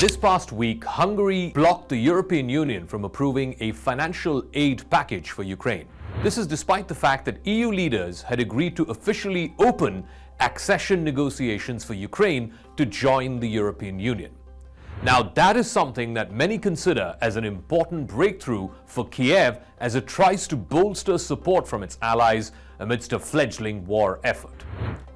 This past week, Hungary blocked the European Union from approving a financial aid package for Ukraine. This is despite the fact that EU leaders had agreed to officially open accession negotiations for Ukraine to join the European Union. Now, that is something that many consider as an important breakthrough for Kiev as it tries to bolster support from its allies amidst a fledgling war effort.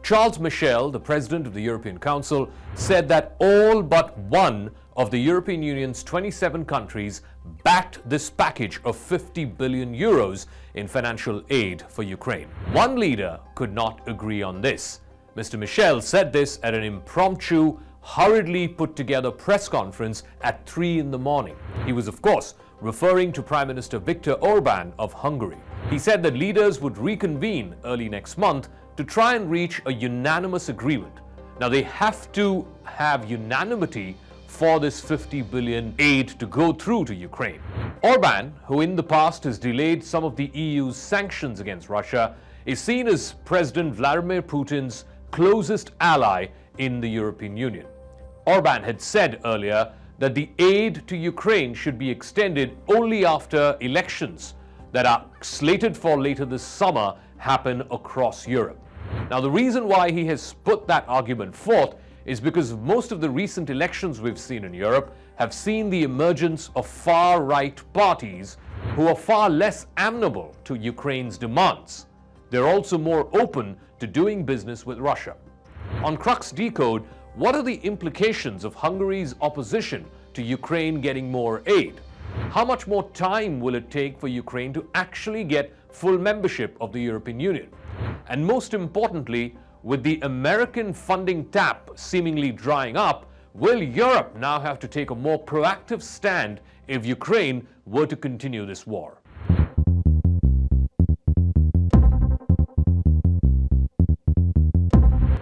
Charles Michel, the president of the European Council, said that all but one of the European Union's 27 countries backed this package of 50 billion euros in financial aid for Ukraine. One leader could not agree on this. Mr. Michel said this at an impromptu, hurriedly put together press conference at 3 in the morning. He was, of course, referring to Prime Minister Viktor Orban of Hungary. He said that leaders would reconvene early next month to try and reach a unanimous agreement. Now, they have to have unanimity for this 50 billion aid to go through to Ukraine. Orban, who in the past has delayed some of the EU's sanctions against Russia, is seen as President Vladimir Putin's closest ally in the European Union. Orban had said earlier that the aid to Ukraine should be extended only after elections that are slated for later this summer happen across Europe. Now, the reason why he has put that argument forth is because most of the recent elections we've seen in Europe have seen the emergence of far-right parties who are far less amenable to Ukraine's demands. They're also more open to doing business with Russia. On Crux Decode, what are the implications of Hungary's opposition to Ukraine getting more aid? How much more time will it take for Ukraine to actually get full membership of the European Union? And most importantly, with the American funding tap seemingly drying up, will Europe now have to take a more proactive stand if Ukraine were to continue this war?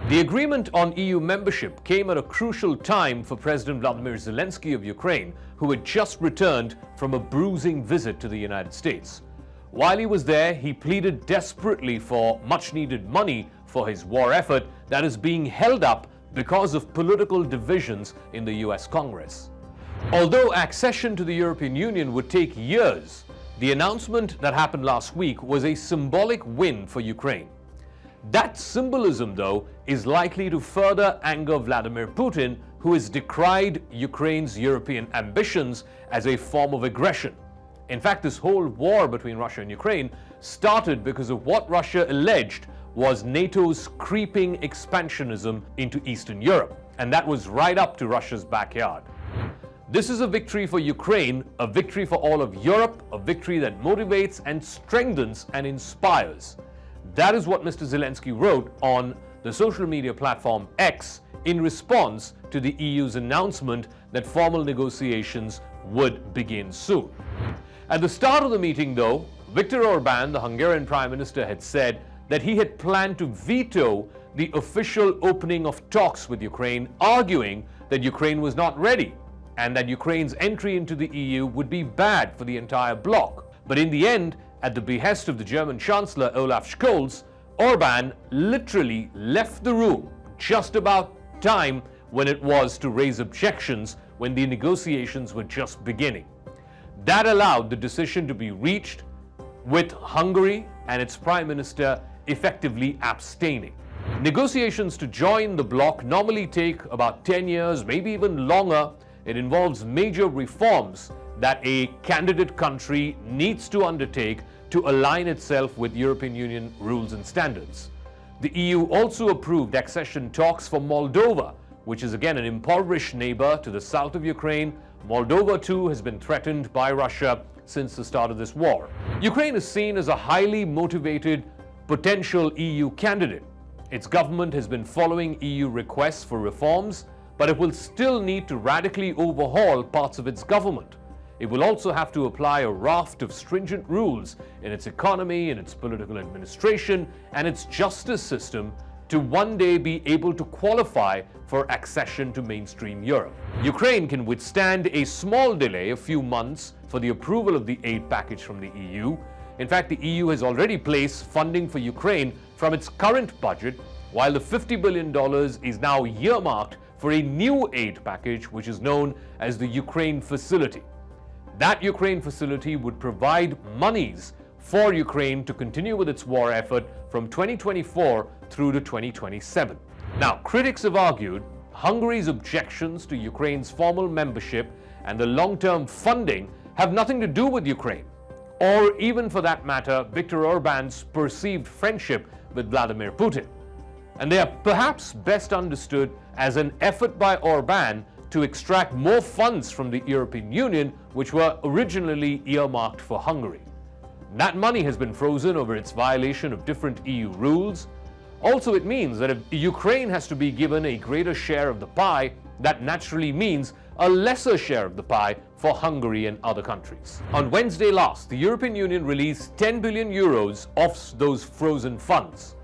The agreement on EU membership came at a crucial time for President Vladimir Zelensky of Ukraine, who had just returned from a bruising visit to the United States. While he was there, he pleaded desperately for much-needed money for his war effort that is being held up because of political divisions in the US Congress. Although accession to the European Union would take years, the announcement that happened last week was a symbolic win for Ukraine. That symbolism, though, is likely to further anger Vladimir Putin, who has decried Ukraine's European ambitions as a form of aggression. In fact, this whole war between Russia and Ukraine started because of what Russia alleged was NATO's creeping expansionism into Eastern Europe, and that was right up to Russia's backyard. This is a victory for Ukraine, a victory for all of Europe, a victory that motivates and strengthens and inspires. That is what Mr. Zelensky wrote on the social media platform X in response to the EU's announcement that formal negotiations would begin soon. At the start of the meeting, though, Viktor Orban, the Hungarian Prime Minister, had said that he had planned to veto the official opening of talks with Ukraine, arguing that Ukraine was not ready and that Ukraine's entry into the EU would be bad for the entire bloc. But in the end, at the behest of the German Chancellor Olaf Scholz, Orban literally left the room just about time when it was to raise objections when the negotiations were just beginning. That allowed the decision to be reached with Hungary and its Prime Minister effectively abstaining. Negotiations to join the bloc normally take about 10 years, maybe even longer. It involves major reforms that a candidate country needs to undertake to align itself with European Union rules and standards. The EU also approved accession talks for Moldova, which is again an impoverished neighbor to the south of Ukraine. Moldova too has been threatened by Russia since the start of this war. Ukraine is seen as a highly motivated potential EU candidate. Its government has been following EU requests for reforms, but it will still need to radically overhaul parts of its government. It will also have to apply a raft of stringent rules in its economy, in its political administration, and its justice system to one day be able to qualify for accession to mainstream Europe. Ukraine can withstand a small delay, a few months, for the approval of the aid package from the EU. In fact, the EU has already placed funding for Ukraine from its current budget while the $50 billion is now earmarked for a new aid package which is known as the Ukraine Facility. That Ukraine Facility would provide monies for Ukraine to continue with its war effort from 2024 through to 2027. Now, critics have argued Hungary's objections to Ukraine's formal membership and the long-term funding have nothing to do with Ukraine, or even for that matter, Viktor Orban's perceived friendship with Vladimir Putin. And they are perhaps best understood as an effort by Orban to extract more funds from the European Union, which were originally earmarked for Hungary. That money has been frozen over its violation of different EU rules. Also, it means that if Ukraine has to be given a greater share of the pie, that naturally means a lesser share of the pie for Hungary and other countries. On Wednesday last, the European Union released 10 billion euros of those frozen funds.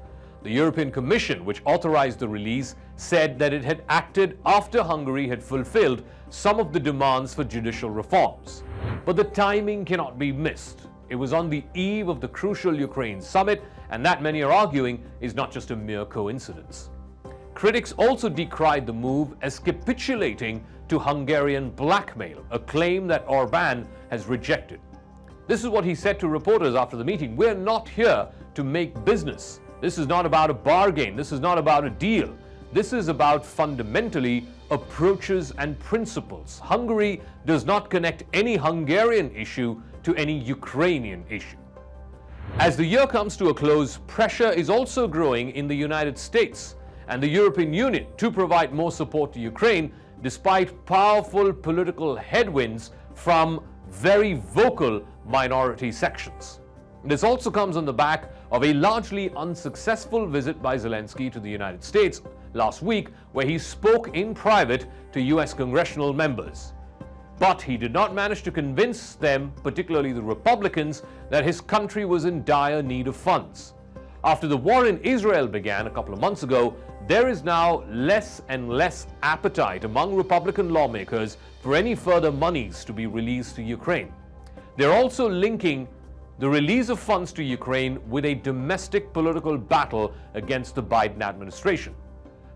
The European Commission, which authorized the release, said that it had acted after Hungary had fulfilled some of the demands for judicial reforms. But the timing cannot be missed. It was on the eve of the crucial Ukraine summit, and that, many are arguing, is not just a mere coincidence. Critics also decried the move as capitulating to Hungarian blackmail, a claim that Orban has rejected. This is what he said to reporters after the meeting: "We're not here to make business. This is not about a bargain. This is not about a deal. This is about fundamentally approaches and principles. Hungary does not connect any Hungarian issue to any Ukrainian issue." As the year comes to a close, pressure is also growing in the United States and the European Union to provide more support to Ukraine, despite powerful political headwinds from very vocal minority sections. This also comes on the back of a largely unsuccessful visit by Zelensky to the United States last week, where he spoke in private to US congressional members. But he did not manage to convince them, particularly the Republicans, that his country was in dire need of funds. After the war in Israel began a couple of months ago, there is now less and less appetite among Republican lawmakers for any further monies to be released to Ukraine. They're also linking the release of funds to Ukraine with a domestic political battle against the Biden administration.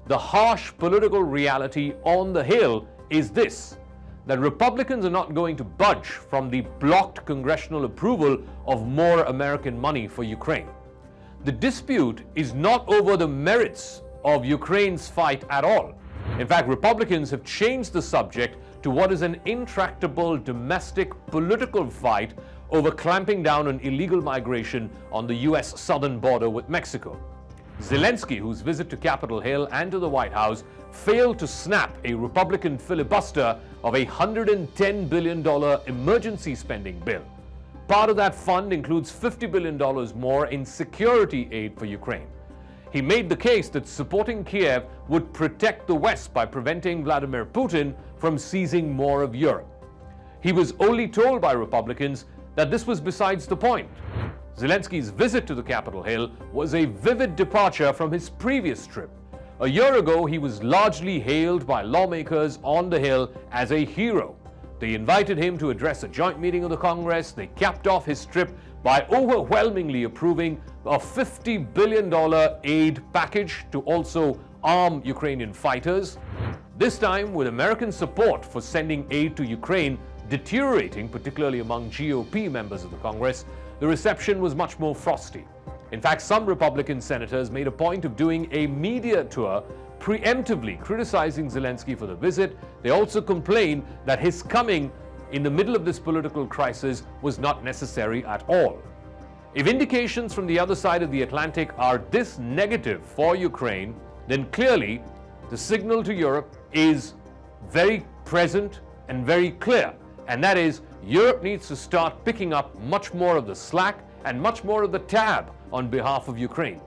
The harsh political reality on the Hill is this: that Republicans are not going to budge from the blocked congressional approval of more American money for Ukraine. The dispute is not over the merits of Ukraine's fight at all. In fact, Republicans have changed the subject to what is an intractable domestic political fight over clamping down on illegal migration on the US southern border with Mexico. Zelensky, whose visit to Capitol Hill and to the White House failed to snap a Republican filibuster of a $110 billion emergency spending bill. Part of that fund includes $50 billion more in security aid for Ukraine. He made the case that supporting Kiev would protect the West by preventing Vladimir Putin from seizing more of Europe. He was only told by Republicans that this was besides the point. Zelensky's visit to the Capitol Hill was a vivid departure from his previous trip. A year ago, he was largely hailed by lawmakers on the Hill as a hero. They invited him to address a joint meeting of the Congress. They capped off his trip by overwhelmingly approving a $50 billion aid package to also arm Ukrainian fighters. This time, with American support for sending aid to Ukraine deteriorating, particularly among GOP members of the Congress, the reception was much more frosty. In fact, some Republican senators made a point of doing a media tour preemptively criticizing Zelensky for the visit. They also complained that his coming in the middle of this political crisis was not necessary at all. If indications from the other side of the Atlantic are this negative for Ukraine, then clearly the signal to Europe is very present and very clear. And that is, Europe needs to start picking up much more of the slack and much more of the tab on behalf of Ukraine.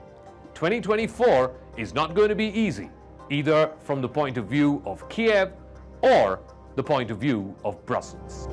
2024 is not going to be easy, either from the point of view of Kiev or the point of view of Brussels.